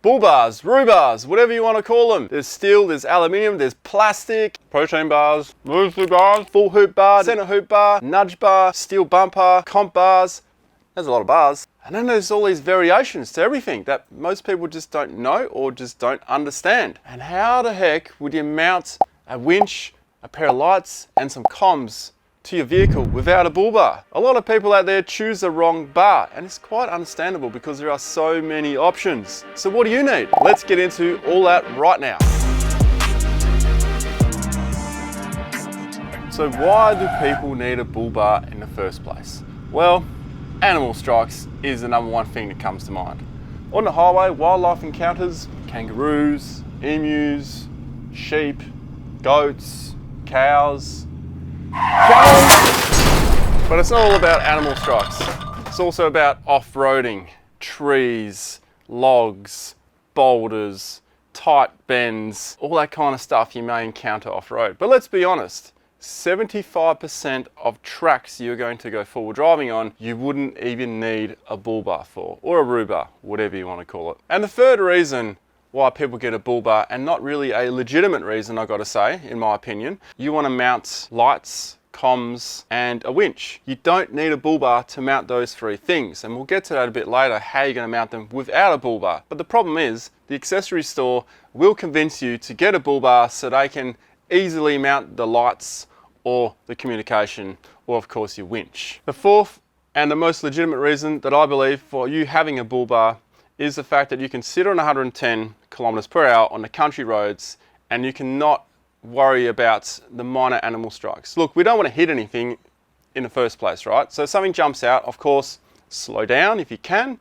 Bull bars, roo bars, whatever you want to call them. There's steel, there's aluminium, there's plastic, protein bars, loosely bars, full hoop bar, center hoop bar, nudge bar, steel bumper, comp bars. There's a lot of bars. And then there's all these variations to everything that most people just don't know or just don't understand. And how the heck would you mount a winch, a pair of lights, and some comms to your vehicle without a bull bar? A lot of people out there choose the wrong bar, and it's quite understandable because there are so many options. So what do you need? Let's get into all that right now. So why do people need a bull bar in the first place? Well, animal strikes is the number one thing that comes to mind. On the highway, wildlife encounters, kangaroos, emus, sheep, goats, cows. But it's not all about animal strikes. It's also about off-roading, trees, logs, boulders, tight bends, all that kind of stuff you may encounter off-road. But let's be honest, 75% of tracks you're going to go forward driving on, you wouldn't even need a bull bar for, or a roo bar, whatever you want to call it. And the third reason why people get a bull bar, and not really a legitimate reason, I gotta say, in my opinion, you want to mount lights, comms, and a winch. You don't need a bull bar to mount those three things, and we'll get to that a bit later, how you're going to mount them without a bull bar. But the problem is, the accessory store will convince you to get a bull bar so they can easily mount the lights or the communication, or of course your winch. The fourth and the most legitimate reason that I believe for you having a bull bar is the fact that you can sit on 110 kilometers per hour on the country roads and you cannot worry about the minor animal strikes. Look, we don't want to hit anything in the first place, right? So if something jumps out, of course, slow down if you can,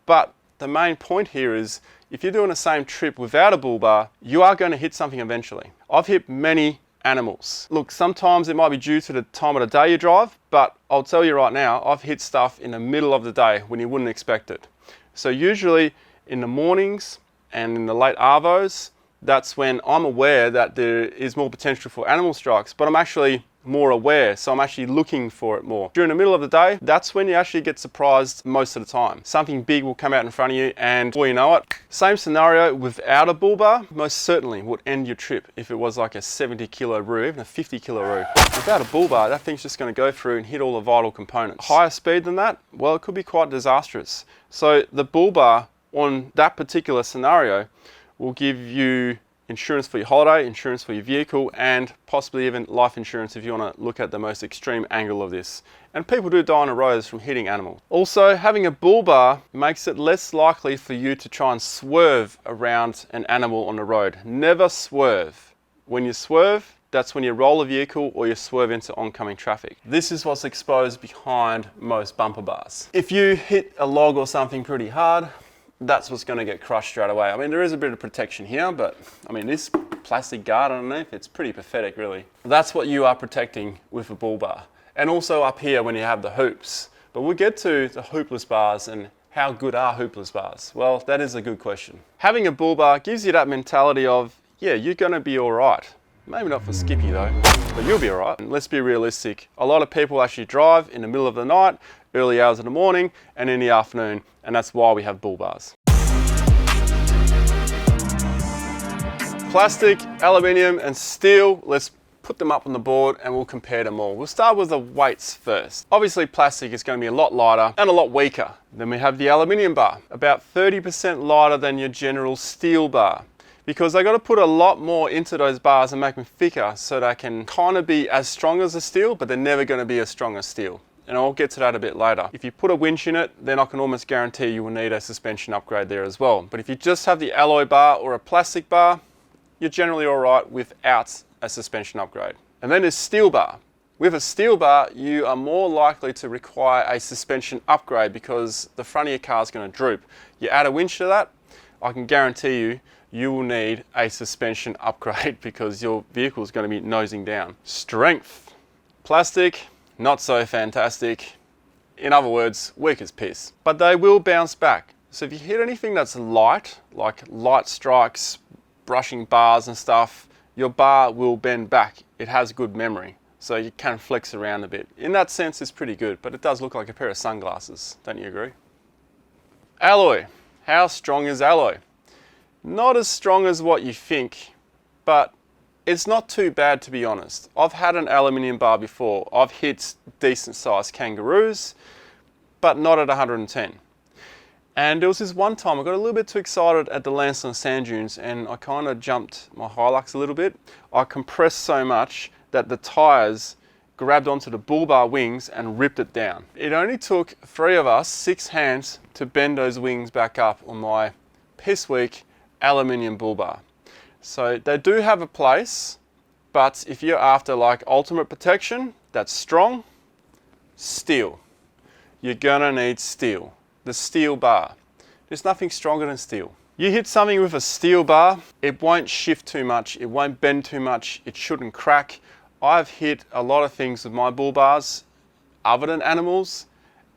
but the main point here is if you're doing the same trip without a bull bar, you are going to hit something eventually. I've hit many animals. Look, sometimes it might be due to the time of the day you drive, but I'll tell you right now, I've hit stuff in the middle of the day when you wouldn't expect it. So usually in the mornings and in the late arvos, that's when I'm aware that there is more potential for animal strikes, but I'm actually more aware, so I'm actually looking for it more. During the middle of the day, that's when you actually get surprised most of the time. Something big will come out in front of you, and before you know it, same scenario without a bull bar, most certainly would end your trip if it was like a 70 kilo roo, even a 50 kilo roo. Without a bull bar, that thing's just going to go through and hit all the vital components. Higher speed than that, well, it could be quite disastrous. So the bull bar on that particular scenario will give you insurance for your holiday, insurance for your vehicle, and possibly even life insurance if you want to look at the most extreme angle of this. And people do die on the roads from hitting animals. Also, having a bull bar makes it less likely for you to try and swerve around an animal on the road. Never swerve. When you swerve, that's when you roll a vehicle or you swerve into oncoming traffic. This is what's exposed behind most bumper bars. If you hit a log or something pretty hard, that's what's going to get crushed straight away. I mean, there is a bit of protection here, but I mean, this plastic guard underneath, it's pretty pathetic, really. That's what you are protecting with a bull bar. And also up here when you have the hoops. But we'll get to the hoopless bars and how good are hoopless bars? Well, that is a good question. Having a bull bar gives you that mentality of, yeah, you're going to be all right. Maybe not for Skippy though, but you'll be all right. And let's be realistic. A lot of people actually drive in the middle of the night, early hours of the morning, and in the afternoon, and that's why we have bull bars. Plastic, aluminium, and steel, let's put them up on the board and we'll compare them all. We'll start with the weights first. Obviously plastic is going to be a lot lighter and a lot weaker. Then we have the aluminium bar, about 30% lighter than your general steel bar, because they got to put a lot more into those bars and make them thicker so they can kind of be as strong as the steel, but they're never going to be as strong as steel. And I'll get to that a bit later. If you put a winch in it, then I can almost guarantee you will need a suspension upgrade there as well. But if you just have the alloy bar or a plastic bar, you're generally all right without a suspension upgrade. And then there's steel bar. With a steel bar, you are more likely to require a suspension upgrade because the front of your car is going to droop. You add a winch to that, I can guarantee you, you will need a suspension upgrade because your vehicle is going to be nosing down. Strength. Plastic, not so fantastic. In other words, weak as piss. But they will bounce back. So if you hit anything that's light, like light strikes, brushing bars and stuff, your bar will bend back. It has good memory, so you can flex around a bit. In that sense, it's pretty good, but it does look like a pair of sunglasses. Don't you agree? Alloy. How strong is alloy? Not as strong as what you think, but it's not too bad, to be honest. I've had an aluminium bar before. I've hit decent sized kangaroos, but not at 110. And there was this one time I got a little bit too excited at the Lansdowne sand dunes and I kind of jumped my Hilux a little bit. I compressed so much that the tires grabbed onto the bull bar wings and ripped it down. It only took 3 of us, 6 hands, to bend those wings back up on my piss weak aluminium bull bar. So they do have a place, but if you're after like ultimate protection that's strong, steel. You're gonna need steel. The steel bar. There's nothing stronger than steel. You hit something with a steel bar, it won't shift too much, it won't bend too much, it shouldn't crack. I've hit a lot of things with my bull bars other than animals,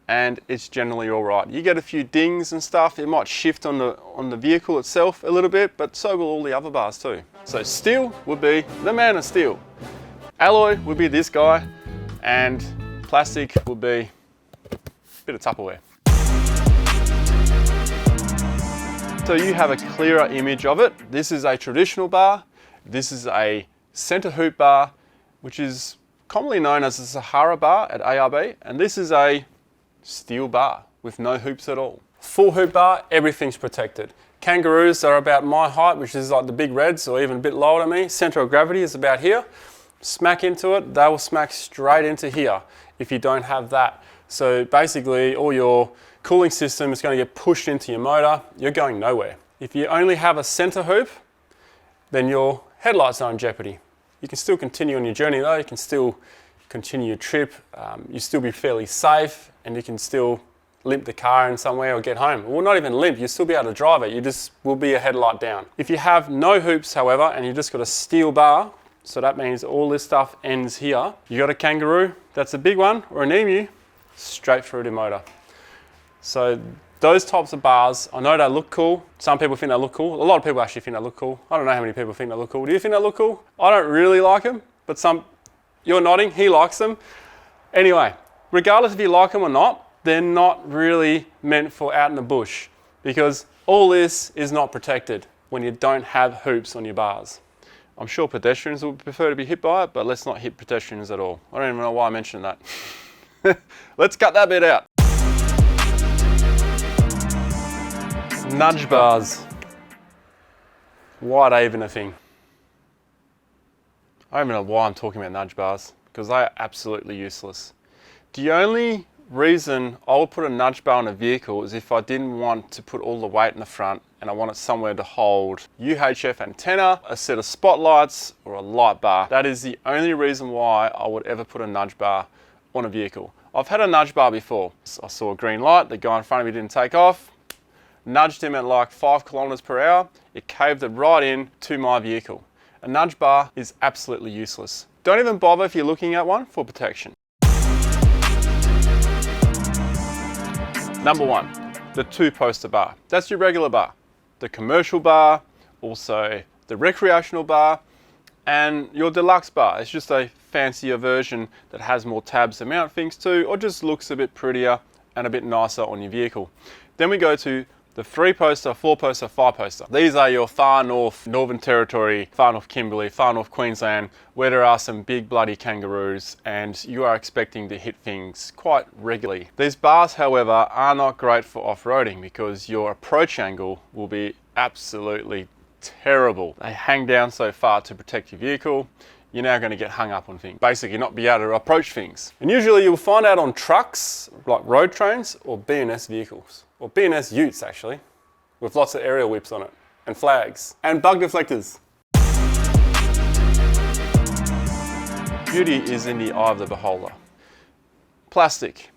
and it's generally all right. You get a few dings and stuff, it might shift on the vehicle itself a little bit, but so will all the other bars too. So steel would be the man of steel. Alloy would be this guy, and plastic would be a bit of Tupperware. So you have a clearer image of it. This is a traditional bar. This is a center hoop bar, which is commonly known as the Sahara bar at ARB, and this is a steel bar with no hoops at all. Full hoop bar, everything's protected. Kangaroos are about my height, which is like the big reds, or even a bit lower than me. Center of gravity is about here. Smack into it, they will smack straight into here if you don't have that. So basically all your cooling system is going to get pushed into your motor. You're going nowhere. If you only have a center hoop, then your headlights are in jeopardy. You can still continue on your journey though, you can still continue your trip, you still be fairly safe, and you can still limp the car in somewhere or get home. Well, not even limp, you'll still be able to drive it, you just will be a headlight down. If you have no hoops, however, and you just got a steel bar, so that means all this stuff ends here, you got a kangaroo, that's a big one, or an emu, straight through the motor. So those types of bars, I know they look cool. Some people think they look cool. A lot of people actually think they look cool. I don't know how many people think they look cool. Do you think they look cool? I don't really like them, but you're nodding, he likes them. Anyway, regardless if you like them or not, they're not really meant for out in the bush because all this is not protected when you don't have hoops on your bars. I'm sure pedestrians would prefer to be hit by it, but let's not hit pedestrians at all. I don't even know why I mentioned that. Let's cut that bit out. Nudge bars. Why are they even a thing? I don't even know why I'm talking about nudge bars, because they are absolutely useless. The only reason I would put a nudge bar on a vehicle is if I didn't want to put all the weight in the front and I wanted somewhere to hold UHF antenna, a set of spotlights, or a light bar. That is the only reason why I would ever put a nudge bar on a vehicle. I've had a nudge bar before. I saw a green light, the guy in front of me didn't take off, nudged him at like 5 kilometers per hour, it caved it right in to my vehicle. A nudge bar is absolutely useless. Don't even bother if you're looking at one for protection. Number 1, the 2-poster bar. That's your regular bar. The commercial bar, also the recreational bar, and your deluxe bar. It's just a fancier version that has more tabs to mount things to, or just looks a bit prettier and a bit nicer on your vehicle. Then we go to the 3-poster, 4-poster, 5-poster. These are your far north, Northern Territory, far north Kimberley, far north Queensland, where there are some big bloody kangaroos and you are expecting to hit things quite regularly. These bars, however, are not great for off-roading because your approach angle will be absolutely terrible. They hang down so far to protect your vehicle. You're now going to get hung up on things. Basically not be able to approach things. And usually you'll find out on trucks, like road trains, or B&S vehicles. Or B&S utes actually, with lots of aerial whips on it, and flags, and bug deflectors. Beauty is in the eye of the beholder. Plastic.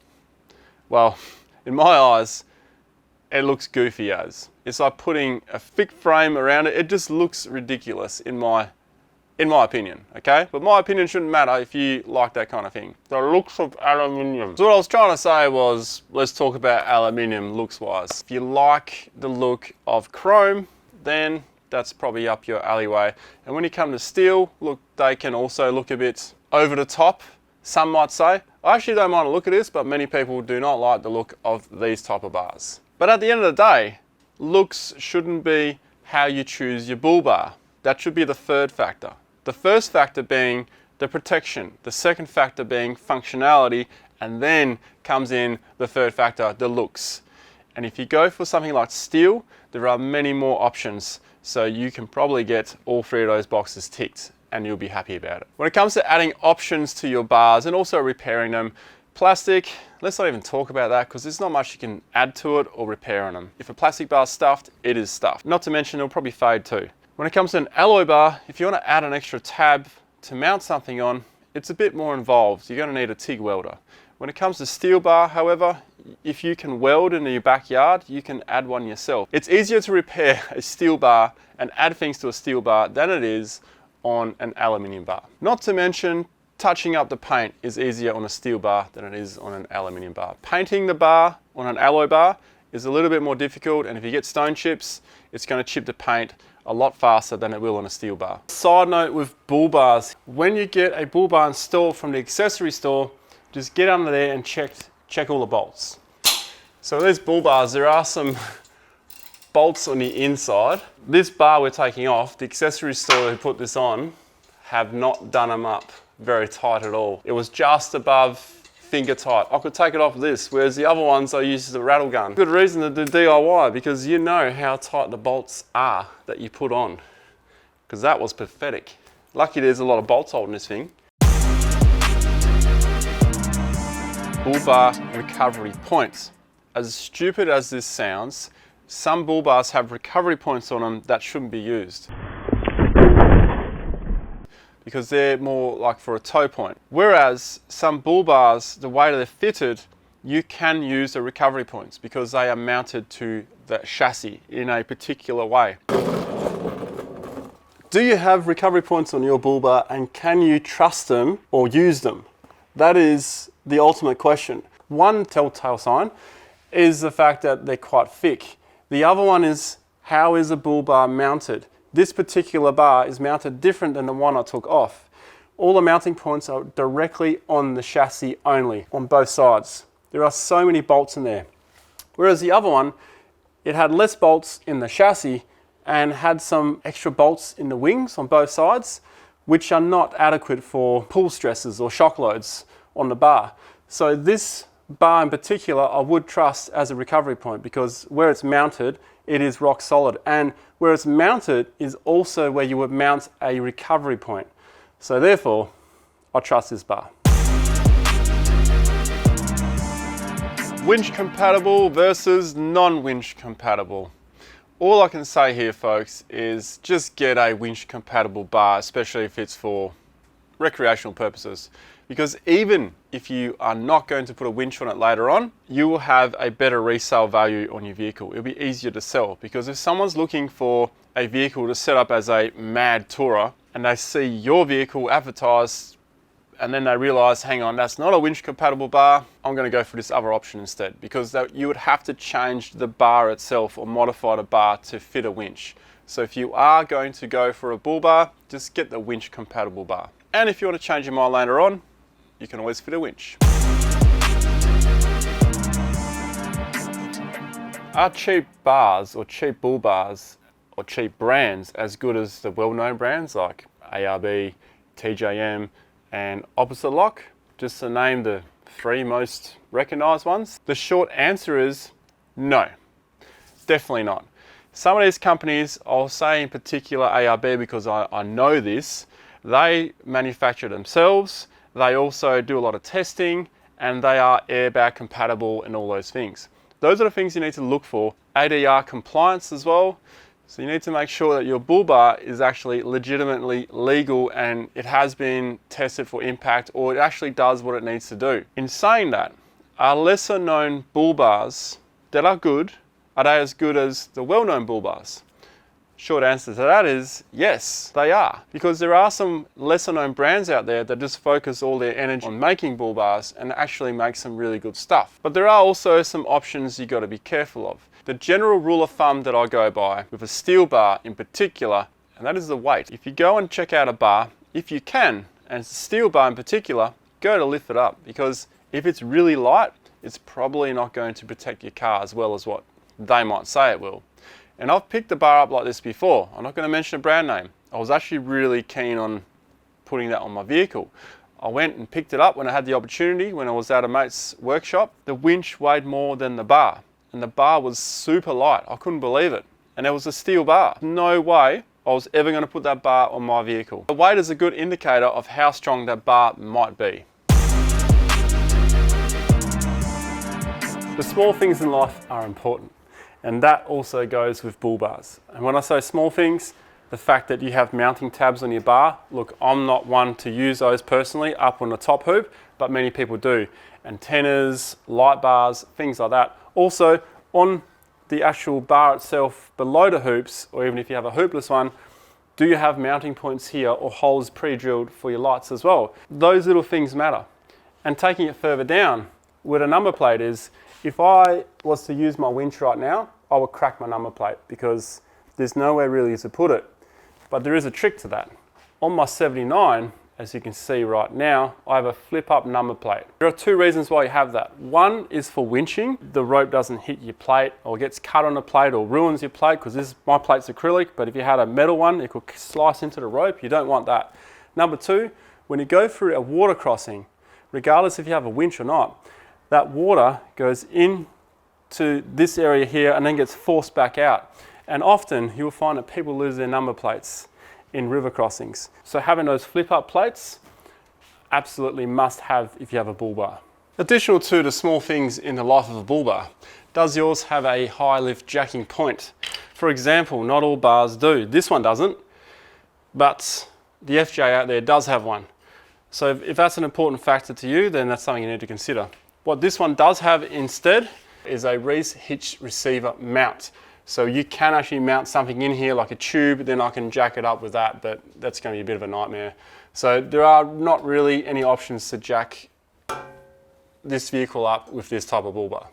Well, in my eyes, it looks goofy as. It's like putting a thick frame around it. It just looks ridiculous in my opinion, okay? But my opinion shouldn't matter if you like that kind of thing. The looks of aluminium. So what I was trying to say was, let's talk about aluminium looks-wise. If you like the look of chrome, then that's probably up your alleyway. And when you come to steel, look, they can also look a bit over the top, some might say. I actually don't mind a look at this, but many people do not like the look of these type of bars. But at the end of the day, looks shouldn't be how you choose your bull bar. That should be the third factor. The first factor being the protection, the second factor being functionality, and then comes in the third factor, the looks. And if you go for something like steel, there are many more options, so you can probably get all three of those boxes ticked and you'll be happy about it. When it comes to adding options to your bars and also repairing them, plastic, let's not even talk about that because there's not much you can add to it or repair on them. If a plastic bar is stuffed, it is stuffed. Not to mention it'll probably fade too. When it comes to an alloy bar, if you want to add an extra tab to mount something on, it's a bit more involved. You're going to need a TIG welder. When it comes to steel bar, however, if you can weld in your backyard, you can add one yourself. It's easier to repair a steel bar and add things to a steel bar than it is on an aluminium bar. Not to mention, touching up the paint is easier on a steel bar than it is on an aluminium bar. Painting the bar on an alloy bar is a little bit more difficult, and if you get stone chips, it's going to chip the paint a lot faster than it will on a steel bar. Side note with bull bars, when you get a bull bar installed from the accessory store, just get under there and check all the bolts. So these bull bars, there are some bolts on the inside. This bar we're taking off, the accessory store who put this on have not done them up very tight at all. It was just above finger tight. I could take it off this, whereas the other ones I used as a rattle gun. Good reason to do DIY, because you know how tight the bolts are that you put on, because that was pathetic. Lucky there's a lot of bolts holding this thing. Bull bar recovery points. As stupid as this sounds, some bull bars have recovery points on them that shouldn't be used, because they're more like for a toe point. Whereas some bull bars, the way they're fitted, you can use the recovery points because they are mounted to the chassis in a particular way. Do you have recovery points on your bull bar, and can you trust them or use them? That is the ultimate question. One telltale sign is the fact that they're quite thick. The other one is, how is a bull bar mounted? This particular bar is mounted different than the one I took off. All the mounting points are directly on the chassis only, on both sides. There are so many bolts in there. Whereas the other one, it had less bolts in the chassis and had some extra bolts in the wings on both sides, which are not adequate for pull stresses or shock loads on the bar. So this bar in particular, I would trust as a recovery point, because where it's mounted, it is rock solid, and where it's mounted is also where you would mount a recovery point. So therefore, I trust this bar. Winch compatible versus non-winch compatible. All I can say here, folks, is just get a winch compatible bar, especially if it's for recreational purposes. Because even if you are not going to put a winch on it later on, you will have a better resale value on your vehicle. It'll be easier to sell, because if someone's looking for a vehicle to set up as a mad tourer and they see your vehicle advertised and then they realize, hang on, that's not a winch compatible bar, I'm going to go for this other option instead, because you would have to change the bar itself or modify the bar to fit a winch. So if you are going to go for a bull bar, just get the winch compatible bar. And if you want to change your mind later on, you can always fit a winch. Are cheap bars or cheap bull bars or cheap brands as good as the well-known brands like ARB, TJM and Opposite Lock, just to name the three most recognized ones? The short answer is no, definitely not. Some of these companies, I'll say in particular ARB because I know this, they manufacture themselves. They also do a lot of testing, and they are airbag compatible and all those things. Those are the things you need to look for. ADR compliance as well. So you need to make sure that your bull bar is actually legitimately legal and it has been tested for impact, or it actually does what it needs to do. In saying that, are lesser known bull bars that are good, are they as good as the well-known bull bars? Short answer to that is yes, they are. Because there are some lesser known brands out there that just focus all their energy on making bull bars and actually make some really good stuff. But there are also some options you got to be careful of. The general rule of thumb that I go by with a steel bar in particular, and that is the weight. If you go and check out a bar, if you can, and it's a steel bar in particular, go to lift it up, because if it's really light, it's probably not going to protect your car as well as what they might say it will. And I've picked a bar up like this before. I'm not going to mention a brand name. I was actually really keen on putting that on my vehicle. I went and picked it up when I had the opportunity when I was at a mate's workshop. The winch weighed more than the bar, and the bar was super light. I couldn't believe it. And it was a steel bar. No way I was ever going to put that bar on my vehicle. The weight is a good indicator of how strong that bar might be. The small things in life are important, and that also goes with bull bars. And when I say small things, the fact that you have mounting tabs on your bar, look, I'm not one to use those personally up on the top hoop, but many people do. Antennas, light bars, things like that. Also, on the actual bar itself below the hoops, or even if you have a hoopless one, do you have mounting points here or holes pre-drilled for your lights as well? Those little things matter. And taking it further down, where the number plate is, if I was to use my winch right now, I would crack my number plate because there's nowhere really to put it. But there is a trick to that. On my 79, as you can see right now, I have a flip up number plate. There are two reasons why you have that. One is for winching. The rope doesn't hit your plate or gets cut on the plate or ruins your plate, because my plate's acrylic, but if you had a metal one, it could slice into the rope. You don't want that. Number two, when you go through a water crossing, regardless if you have a winch or not, that water goes into this area here and then gets forced back out. And often you'll find that people lose their number plates in river crossings. So having those flip up plates, absolutely must have if you have a bull bar. Additional to the small things in the life of a bull bar, does yours have a high lift jacking point? For example, not all bars do. This one doesn't, but the FJ out there does have one. So if that's an important factor to you, then that's something you need to consider. What this one does have instead is a Reese hitch receiver mount. So you can actually mount something in here like a tube, then I can jack it up with that, but that's going to be a bit of a nightmare. So there are not really any options to jack this vehicle up with this type of bull bar.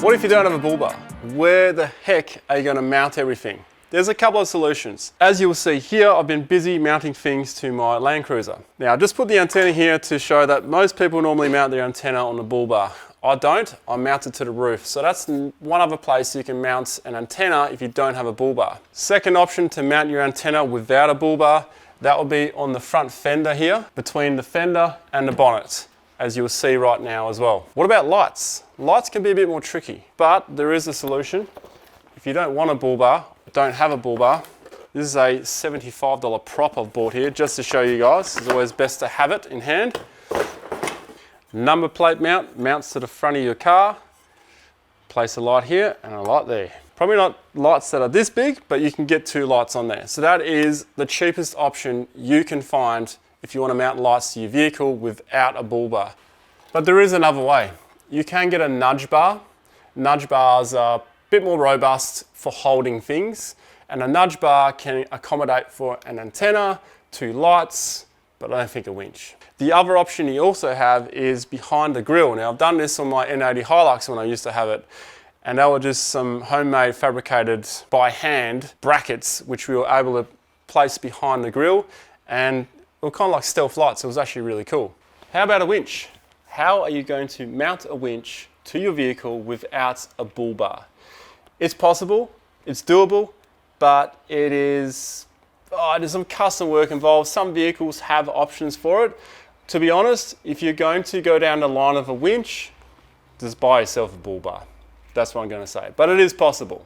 What if you don't have a bull bar? Where the heck are you going to mount everything? There's a couple of solutions. As you will see here, I've been busy mounting things to my Land Cruiser. Now I just put the antenna here to show that most people normally mount their antenna on the bull bar. I don't, I mount it to the roof. So that's one other place you can mount an antenna if you don't have a bull bar. Second option to mount your antenna without a bull bar, that will be on the front fender here, between the fender and the bonnet, as you'll see right now as well. What about lights? Lights can be a bit more tricky, but there is a solution. If you don't want a bull bar, don't have a bull bar, this is a $75 prop I've bought here just to show you guys. It's always best to have it in hand. Number plate mount, mounts to the front of your car. Place a light here and a light there. Probably not lights that are this big, but you can get two lights on there. So that is the cheapest option you can find if you want to mount lights to your vehicle without a bull bar. But there is another way. You can get a nudge bar. Nudge bars are a bit more robust for holding things, and a nudge bar can accommodate for an antenna, two lights, but I don't think a winch. The other option you also have is behind the grille. Now I've done this on my N80 Hilux when I used to have it, and they were just some homemade fabricated by hand brackets which we were able to place behind the grille, and they were kind of like stealth lights. It was actually really cool. How about a winch? How are you going to mount a winch to your vehicle without a bull bar? It's possible, it's doable, but there's some custom work involved. Some vehicles have options for it. To be honest, if you're going to go down the line of a winch, just buy yourself a bull bar. That's what I'm going to say, but it is possible.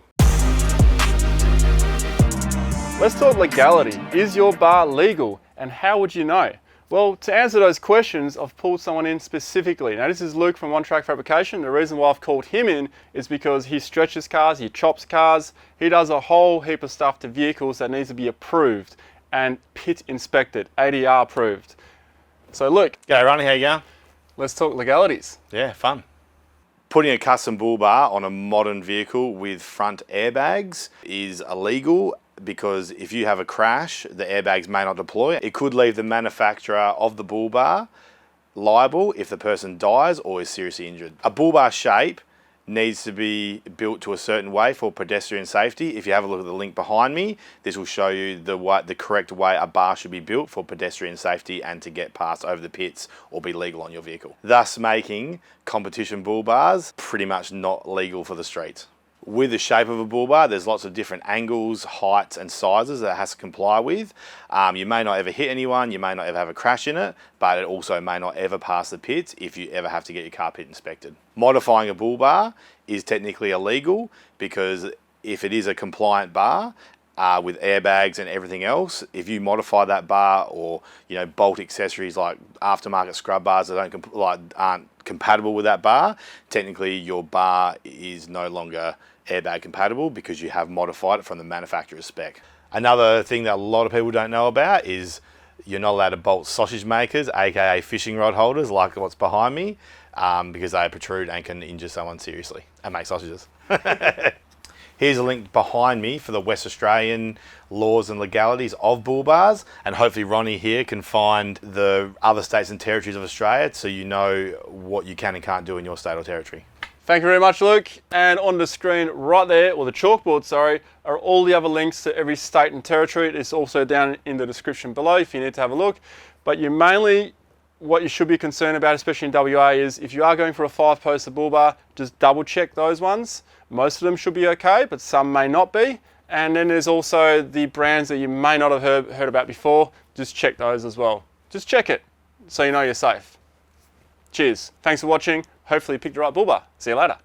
Let's talk legality. Is your bar legal, and how would you know? Well, to answer those questions, I've pulled someone in specifically. Now, this is Luke from One Track Fabrication. The reason why I've called him in is because he stretches cars, he chops cars, he does a whole heap of stuff to vehicles that needs to be approved and pit inspected, ADR approved. So Luke. G'day Ronnie, how you going? Let's talk legalities. Yeah, fun. Putting a custom bull bar on a modern vehicle with front airbags is illegal, because if you have a crash, the airbags may not deploy. It could leave the manufacturer of the bull bar liable if the person dies or is seriously injured. A bull bar shape needs to be built to a certain way for pedestrian safety. If you have a look at the link behind me, this will show you the correct way a bar should be built for pedestrian safety and to get past over the pits or be legal on your vehicle. Thus making competition bull bars pretty much not legal for the streets. With the shape of a bull bar, there's lots of different angles, heights and sizes that it has to comply with. You may not ever hit anyone, you may not ever have a crash in it, but it also may not ever pass the pits if you ever have to get your car pit inspected. Modifying a bull bar is technically illegal because if it is a compliant bar, with airbags and everything else, if you modify that bar or bolt accessories like aftermarket scrub bars that aren't compatible with that bar, technically your bar is no longer airbag compatible because you have modified it from the manufacturer's spec. Another thing that a lot of people don't know about is you're not allowed to bolt sausage makers, aka fishing rod holders, like what's behind me, because they protrude and can injure someone seriously and make sausages. Here's a link behind me for the West Australian laws and legalities of bull bars, and hopefully Ronnie here can find the other states and territories of Australia so you know what you can and can't do in your state or territory. Thank you very much, Luke. And on the screen right there, or the chalkboard, sorry, are all the other links to every state and territory. It's also down in the description below if you need to have a look. But what you should be concerned about, especially in WA, is if you are going for a 5-poster bull bar, just double check those ones. Most of them should be okay, but some may not be. And then there's also the brands that you may not have heard about before. Just check those as well. Just check it so you know you're safe. Cheers. Thanks for watching. Hopefully you picked the right bull bar. See you later.